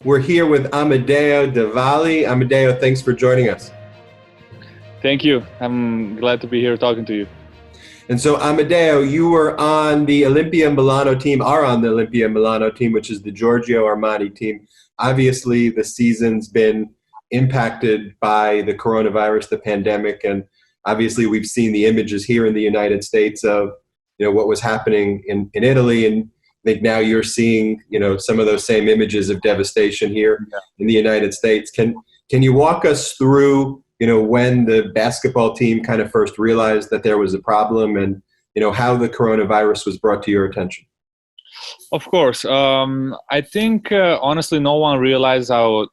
We're here with Amedeo Della Valle. Amedeo, thanks for joining us. Thank you. I'm glad to be here talking to you. And so, Amedeo, you were on the Olimpia Milano team, are on the Olimpia Milano team, which is the Giorgio Armani team. Obviously, the season's been impacted by the coronavirus, the pandemic, and obviously we've seen the images here in the United States of what was happening in Italy, and I think now you're seeing some of those same images of devastation here in the United States. Can you walk us through when the basketball team kind of first realized that there was a problem, and how the coronavirus was brought to your attention? Of course. I think honestly, no one realized how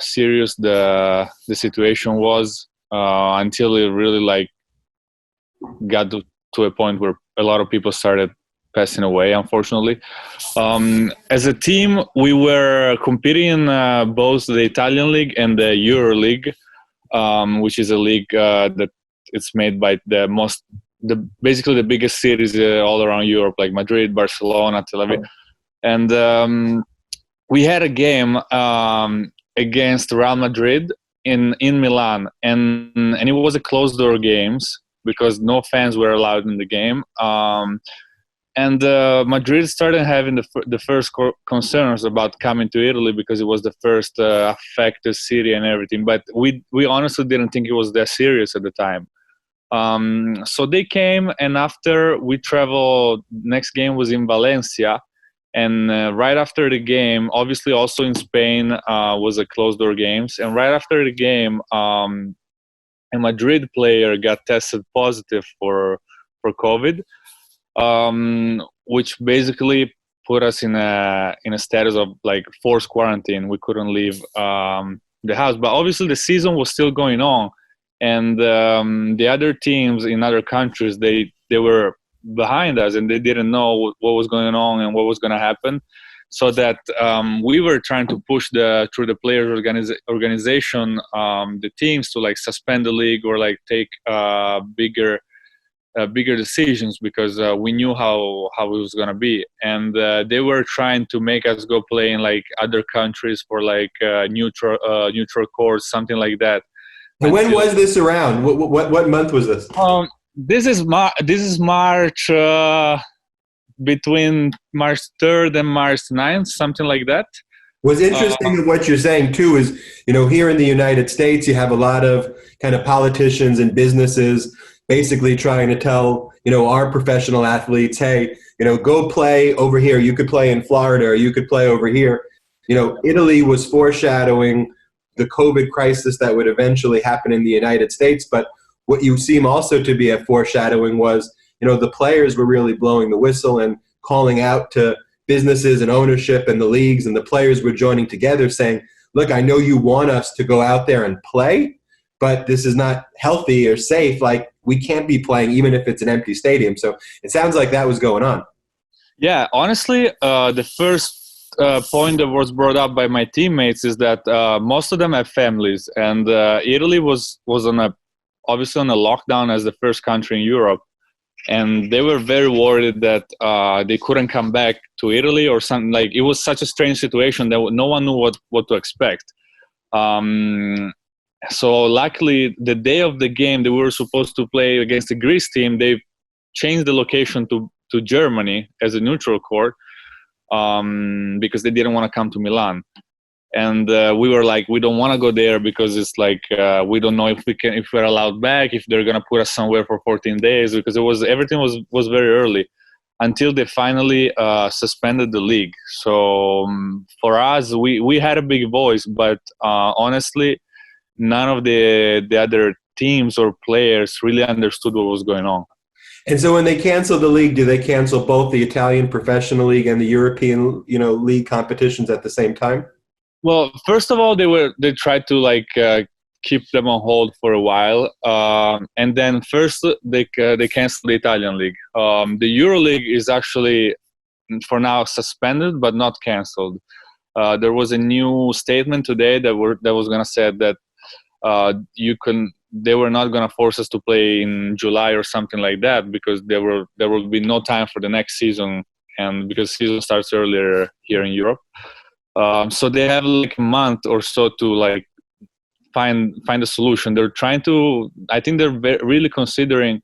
serious the situation was until it really got to a point where a lot of people started passing away, unfortunately. As a team, we were competing in both the Italian league and the Euro League, which is a league that it's made by basically the biggest cities all around Europe, like Madrid, Barcelona, Tel Aviv. And we had a game against Real Madrid in Milan, and it was a closed door games because no fans were allowed in the game. And Madrid started having the first concerns about coming to Italy because it was the first affected city and everything. But we honestly didn't think it was that serious at the time. So they came, and after we traveled, next game was in Valencia. And right after the game, obviously also in Spain was a closed door games. And right after the game, a Madrid player got tested positive for COVID. Which basically put us in a status of forced quarantine. We couldn't leave the house, but obviously the season was still going on, and the other teams in other countries they were behind us, and they didn't know what was going on and what was going to happen. So that we were trying to push through the players organization the teams to suspend the league or take bigger decisions, because we knew how it was going to be. And they were trying to make us go play in other countries for neutral courts, something like that. And when was this around? What month was this? This is March, between March 3rd and March 9th, something like that. What's interesting of what you're saying too is, here in the United States, you have a lot of kind of politicians and businesses basically trying to tell, our professional athletes, hey, go play over here. You could play in Florida, or you could play over here. Italy was foreshadowing the COVID crisis that would eventually happen in the United States. But what you seem also to be a foreshadowing was, the players were really blowing the whistle and calling out to businesses and ownership and the leagues, and the players were joining together saying, look, I know you want us to go out there and play, but this is not healthy or safe. We can't be playing even if it's an empty stadium. So it sounds like that was going on. Yeah, honestly, the first point that was brought up by my teammates is that most of them have families, and Italy was obviously on a lockdown as the first country in Europe, and they were very worried that they couldn't come back to Italy or something. It was such a strange situation that no one knew what to expect. So luckily, the day of the game that we were supposed to play against the Greece team, they changed the location to Germany as a neutral court, because they didn't want to come to Milan. And we were we don't want to go there because it's we don't know if we're allowed back, if they're gonna put us somewhere for 14 days, because everything was very early until they finally suspended the league. So for us, we had a big voice, but honestly, none of the other teams or players really understood what was going on. And so when they canceled the league, do they cancel both the Italian Professional League and the European, league competitions at the same time? Well, first of all, they tried to keep them on hold for a while, and then first they canceled the Italian league. The Euro League is actually for now suspended but not canceled. There was a new statement today that was going to say that they were not going to force us to play in July or something like that, because there will be no time for the next season, and because season starts earlier here in Europe. So they have like a month or so to like find a solution. They're trying to. I think they're really considering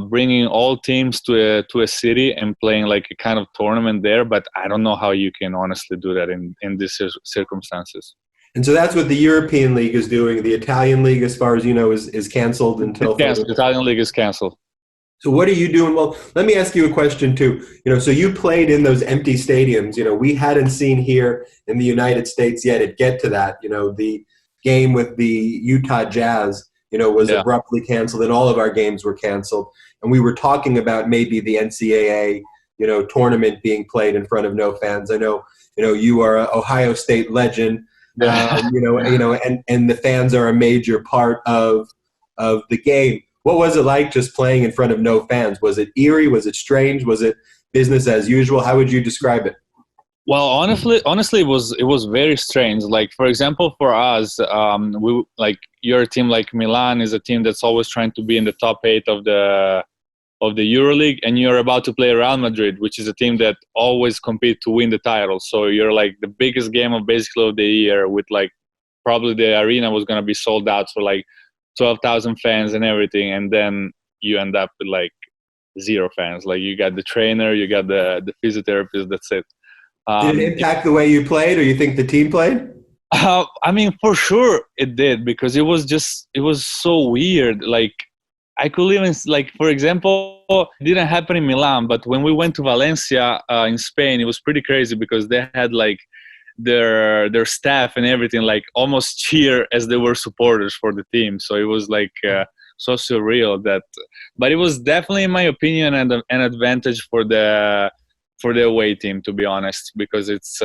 bringing all teams to a city and playing like a kind of tournament there. But I don't know how you can honestly do that in these circumstances. And so that's what the European League is doing. The Italian League, as far as you know, is canceled until further. The Italian league is canceled. So what are you doing? Well, let me ask you a question too. So you played in those empty stadiums. We hadn't seen here in the United States yet it get to that. The game with the Utah Jazz, was abruptly canceled, and all of our games were canceled. And we were talking about maybe the NCAA, tournament being played in front of no fans. I know, you are an Ohio State legend. And the fans are a major part of the game. What was it like just playing in front of no fans? Was it eerie? Was it strange? Was it business as usual? How would you describe it? Well, honestly, it was very strange. Like, for example, for us, we like your team, like Milan, is a team that's always trying to be in the top 8 of the EuroLeague, and you're about to play Real Madrid, which is a team that always compete to win the title. So you're like the biggest game of basically of the year, with like probably the arena was gonna be sold out for like 12,000 fans and everything, and then you end up with like 0 fans. Like you got the trainer, you got the physiotherapist. That's it. Did it impact the way you played, or you think the team played? I mean, for sure it did, because it was so weird. Like I could even, like, for example, it didn't happen in Milan, but when we went to Valencia in Spain, it was pretty crazy because they had like their staff and everything like almost cheer as they were supporters for the team. So it was like so surreal that, but it was definitely, in my opinion, an advantage for the away team, to be honest, because it's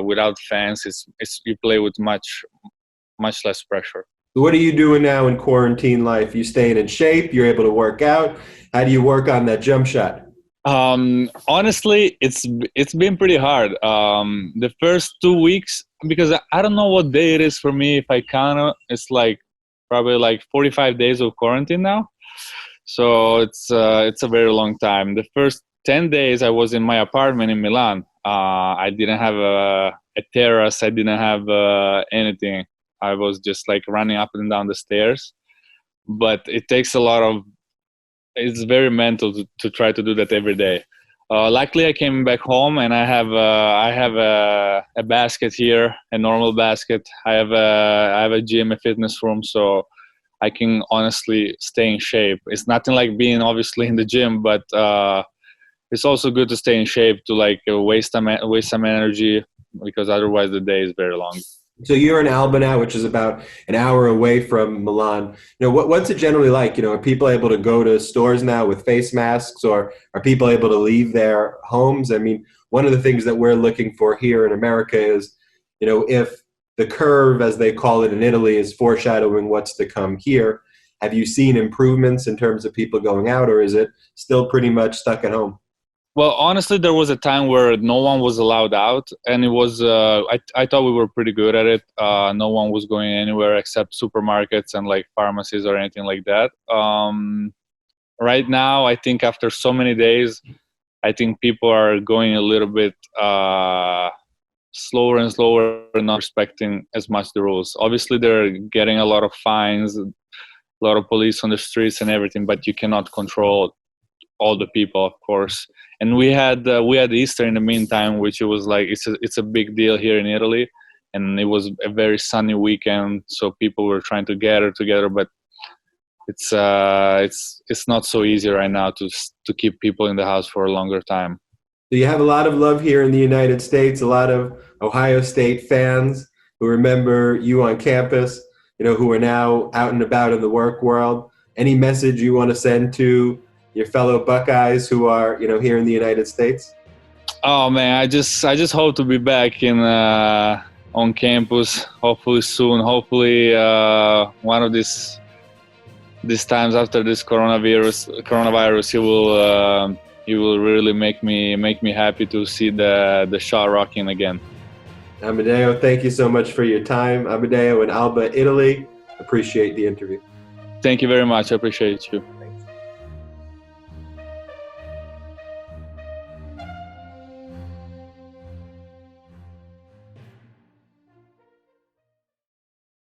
without fans, it's you play with much less pressure. What are you doing now in quarantine life? You staying in shape? You're able to work out? How do you work on that jump shot? Honestly, it's been pretty hard. The first 2 weeks, because I don't know what day it is for me. If I count it, it's like probably like 45 days of quarantine now. So it's a very long time. The first 10 days I was in my apartment in Milan. I didn't have a terrace. I didn't have anything. I was just like running up and down the stairs. But it takes a lot of, it's very mental to try to do that every day. Luckily, I came back home and I have a basket here, a normal basket. I have a gym, a fitness room, so I can honestly stay in shape. It's nothing like being obviously in the gym, but it's also good to stay in shape, to like waste some energy, because otherwise the day is very long. So you're in Alba now, which is about an hour away from Milan. What's it generally like? Are people able to go to stores now with face masks, or are people able to leave their homes? I mean, one of the things that we're looking for here in America is, if the curve, as they call it in Italy, is foreshadowing what's to come here. Have you seen improvements in terms of people going out, or is it still pretty much stuck at home? Well, honestly, there was a time where no one was allowed out, and it was I thought we were pretty good at it. No one was going anywhere except supermarkets and like pharmacies or anything like that. Right now, I think after so many days, I think people are going a little bit slower and slower, not respecting as much the rules. Obviously, they're getting a lot of fines, a lot of police on the streets and everything, but you cannot control all the people, of course. And we had Easter in the meantime, which it was like it's a big deal here in Italy, and it was a very sunny weekend, so people were trying to gather together. But it's not so easy right now to keep people in the house for a longer time. So you have a lot of love here in the United States, a lot of Ohio State fans who remember you on campus, who are now out and about in the work world. Any message you want to send to your fellow Buckeyes who are, here in the United States? Oh man, I just hope to be back in on campus, hopefully soon. Hopefully, one of these times after this coronavirus, he will really make me happy to see the shot rocking again. Amedeo, thank you so much for your time. Amedeo in Alba, Italy. Appreciate the interview. Thank you very much. I appreciate you.